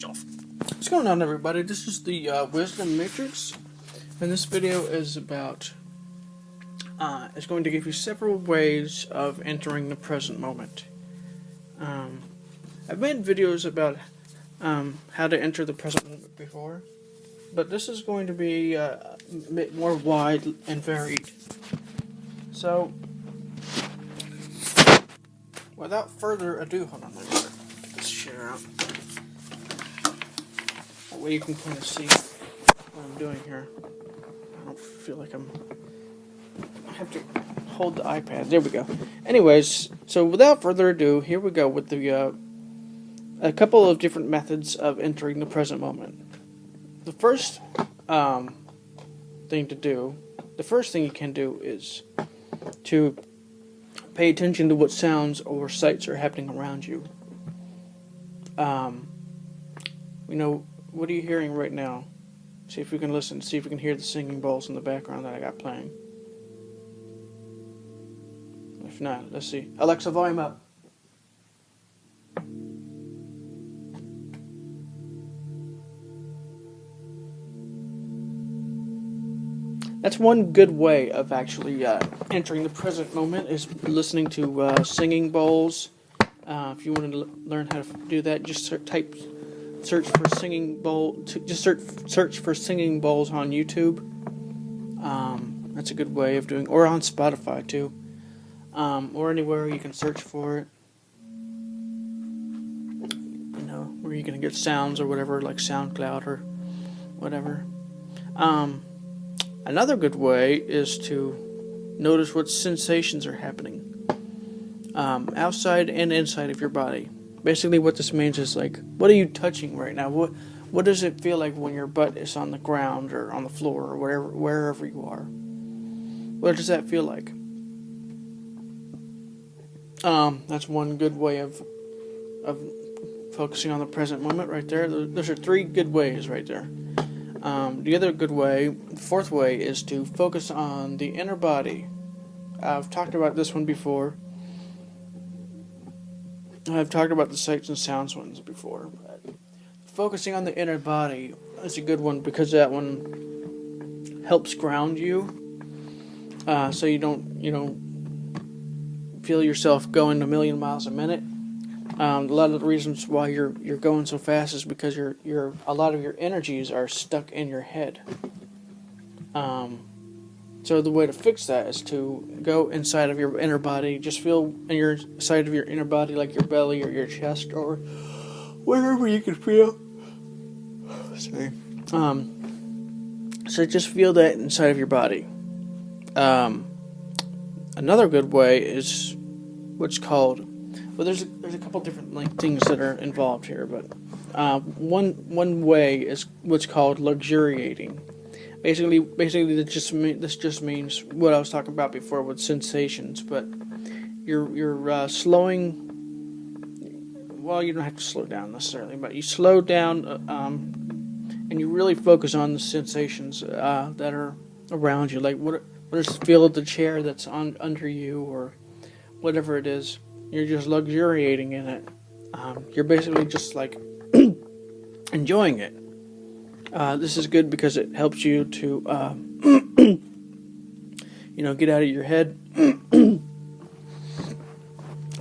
off. What's going on, everybody? This is the Wisdom Matrix, and this video is about, it's going to give you several ways of entering the present moment. I've made videos about how to enter the present moment before, but this is going to be a bit more wide and varied. So, without further ado, hold on, let me get this share out. That way you can kind of see what I'm doing here. I don't feel like I have to hold the iPad. There we go. Anyways, so without further ado, here we go with the a couple of different methods of entering the present moment. The first thing you can do is to pay attention to what sounds or sights are happening around you. What are you hearing right now? See if you can listen. See if you can hear the singing bowls in the background that I got playing. If not, let's see. Alexa, volume up. That's one good way of actually entering the present moment, is listening to singing bowls. If you want to learn how to do that, just search for singing bowl. Just search for singing bowls on YouTube. That's a good way of doing, or on Spotify too, or anywhere you can search for it. Where you can get sounds or whatever, like SoundCloud or whatever. Another good way is to notice what sensations are happening outside and inside of your body. Basically, what this means is, like, what are you touching right now? What does it feel like when your butt is on the ground or on the floor or wherever you are? What does that feel like? That's one good way of focusing on the present moment right there. Those are three good ways right there. The other good way, the fourth way, is to focus on the inner body. I've talked about this one before. I've talked about the sights and sounds ones before. But focusing on the inner body is a good one, because that one helps ground you, so you don't feel yourself going a million miles a minute. A lot of the reasons why you're going so fast is because a lot of your energies are stuck in your head. So the way to fix that is to go inside of your inner body. Just feel in your side of your inner body, like your belly or your chest or wherever you can feel. Sorry. So just feel that inside of your body. Another good way is what's called. Well, there's a couple different things that are involved here, but one way is what's called luxuriating. Basically, this just means what I was talking about before with sensations, but you're slowing. Well, you don't have to slow down necessarily, but you slow down, and you really focus on the sensations that are around you. Like what is the feel of the chair that's under you, or whatever it is. You're just luxuriating in it. You're basically just like enjoying it. This is good because it helps you to, get out of your head.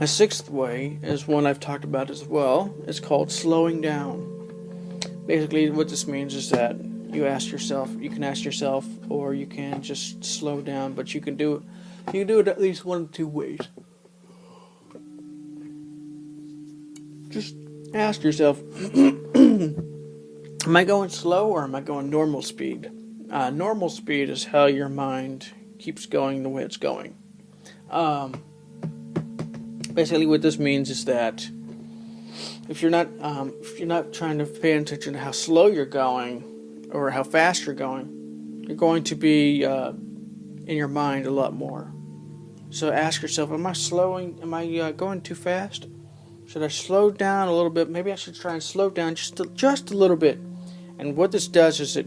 A sixth way is one I've talked about as well. It's called slowing down. Basically, what this means is that you can ask yourself, or you can just slow down, but you can do it at least one of two ways. Just ask yourself, am I going slow or am I going normal speed? Normal speed is how your mind keeps going the way it's going. Basically, what this means is that if you're not trying to pay attention to how slow you're going or how fast you're going to be in your mind a lot more. So ask yourself, am I slowing? Am I going too fast? Should I slow down a little bit? Maybe I should try and slow down just a little bit. And what this does is it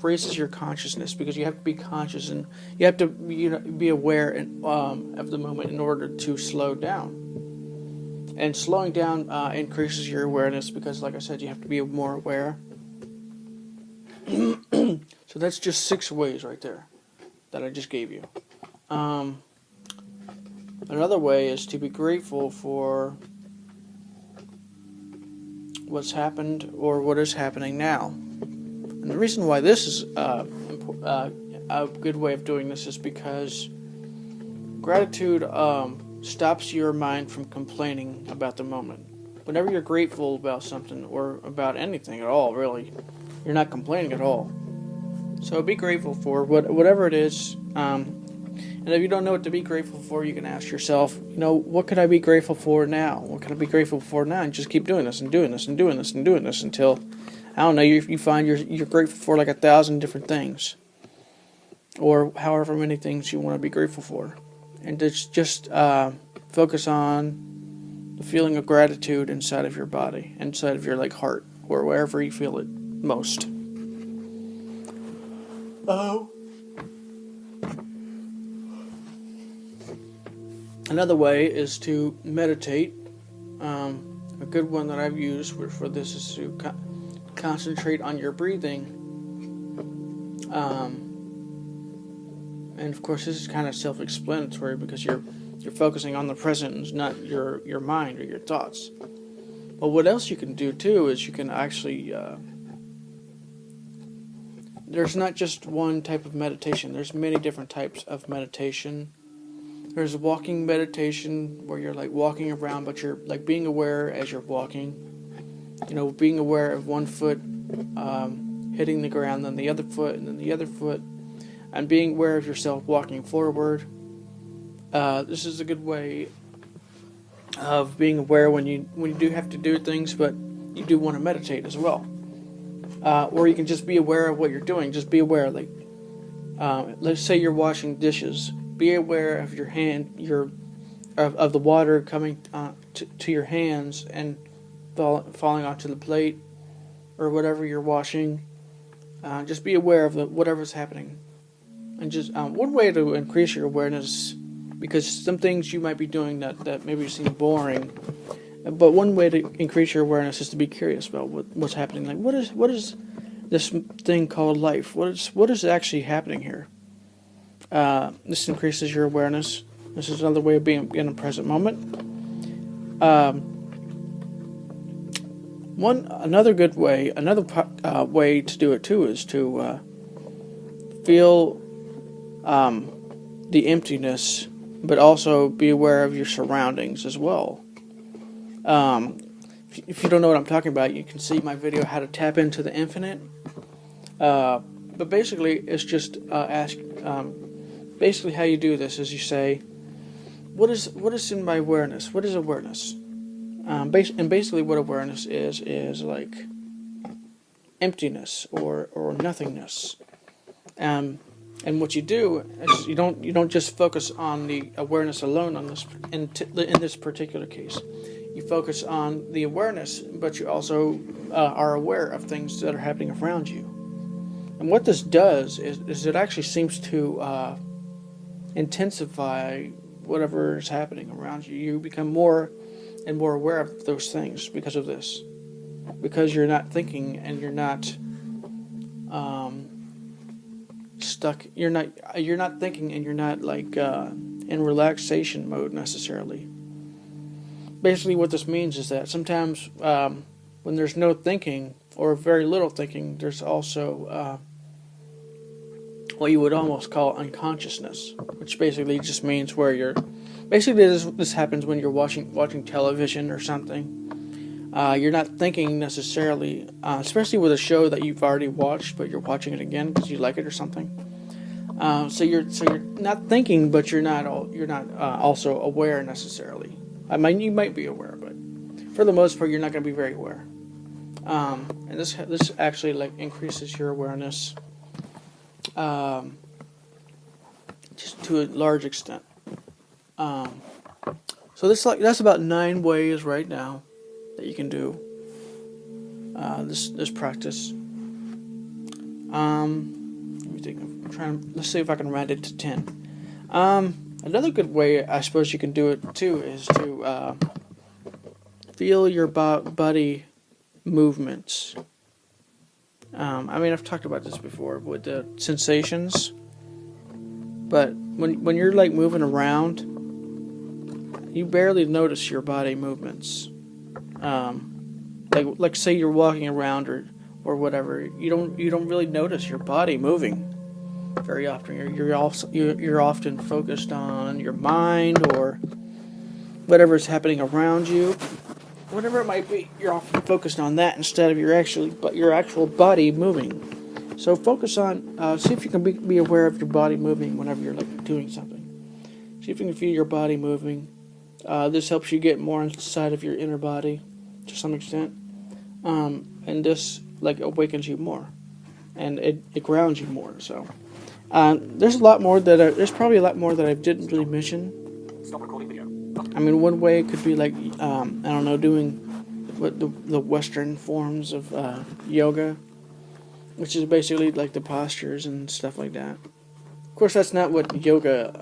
raises your consciousness, because you have to be conscious and you have to be aware of the moment in order to slow down. And slowing down increases your awareness because, like I said, you have to be more aware. So that's just 6 ways right there that I just gave you. Another way is to be grateful for what's happened or what is happening now. And the reason why this is a good way of doing this is because gratitude stops your mind from complaining about the moment. Whenever you're grateful about something or about anything at all, really, you're not complaining at all. So be grateful for whatever it is. And if you don't know what to be grateful for, you can ask yourself, what could I be grateful for now? What can I be grateful for now? And just keep doing this and doing this and doing this and doing this until, I don't know, you find you're grateful for like 1,000 different things. Or however many things you want to be grateful for. And just focus on the feeling of gratitude inside of your body, inside of your heart, or wherever you feel it most. Another way is to meditate. A good one that I've used for this is to concentrate on your breathing. And of course, this is kind of self-explanatory because you're focusing on the present, not your mind or your thoughts. But what else you can do too is you can actually. There's not just one type of meditation. There's many different types of meditation. There's walking meditation where you're walking around, but you're being aware as you're walking. Being aware of one foot hitting the ground, then the other foot, and then the other foot. And being aware of yourself walking forward. This is a good way of being aware when you do have to do things, but you do want to meditate as well. Or you can just be aware of what you're doing. Just be aware. Let's say you're washing dishes. Be aware of your hand, of the water coming to your hands and falling onto the plate or whatever you're washing. Just be aware of whatever's happening. And just one way to increase your awareness, because some things you might be doing that maybe seem boring, but one way to increase your awareness is to be curious about what's happening. What is this thing called life? What is actually happening here? This increases your awareness. This is another way of being in the present moment. Another way to do it too is to feel the emptiness, but also be aware of your surroundings as well. If you don't know what I'm talking about, you can see my video, How to Tap into the Infinite. But basically, it's just basically how you do this is you say, what is in my awareness? What is awareness? And basically what awareness is like emptiness or nothingness. And what you do is you don't just focus on the awareness alone in this particular case. You focus on the awareness, but you also are aware of things that are happening around you. And what this does is it actually seems to intensify whatever is happening around you. You become more and more aware of those things because of this. Because you're not thinking and you're not stuck. You're not thinking and you're not in relaxation mode necessarily. Basically what this means is that sometimes when there's no thinking or very little thinking, there's also what you would almost call unconsciousness, which basically just means where you're. Basically, this happens when you're watching television or something. You're not thinking necessarily, especially with a show that you've already watched, but you're watching it again because you like it or something. So you're not thinking, but you're not also aware necessarily. I mean, you might be aware, but for the most part, you're not going to be very aware. And this actually increases your awareness, just to a large extent. So that's about 9 ways right now that you can do this practice. Let me think. Let's see if I can round it to 10. Another good way I suppose you can do it too is to feel your body movements. I mean, I've talked about this before with the sensations, but when you're like moving around, you barely notice your body movements. Like say you're walking around or whatever, you don't really notice your body moving very often. You're often focused on your mind or whatever's happening around you, whatever it might be. You're often focused on that instead of your actual body moving. So focus on see if you can be aware of your body moving whenever you're like doing something. See if you can feel your body moving. This helps you get more inside of your inner body to some extent, and this like awakens you more, and it grounds you more. So there's probably a lot more that I didn't really mention. Stop recording video. I mean, one way it could be like I don't know, doing what the Western forms of yoga, which is basically like the postures and stuff like that. Of course, that's not what yoga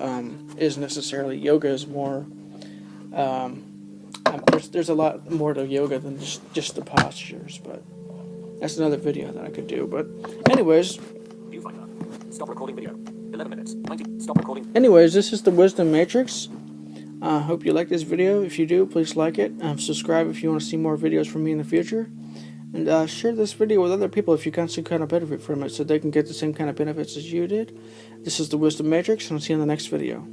is necessarily. Yoga is more. There's a lot more to yoga than just the postures, but that's another video that I could do. But anyways, Viewfinder. Stop recording video. 11 minutes. 90. Stop recording. Anyways, this is the Wisdom Matrix. I hope you like this video. If you do, please like it. Subscribe if you want to see more videos from me in the future. And share this video with other people if you got some kind of benefit from it, so they can get the same kind of benefits as you did. This is the Wisdom Matrix, and I'll see you in the next video.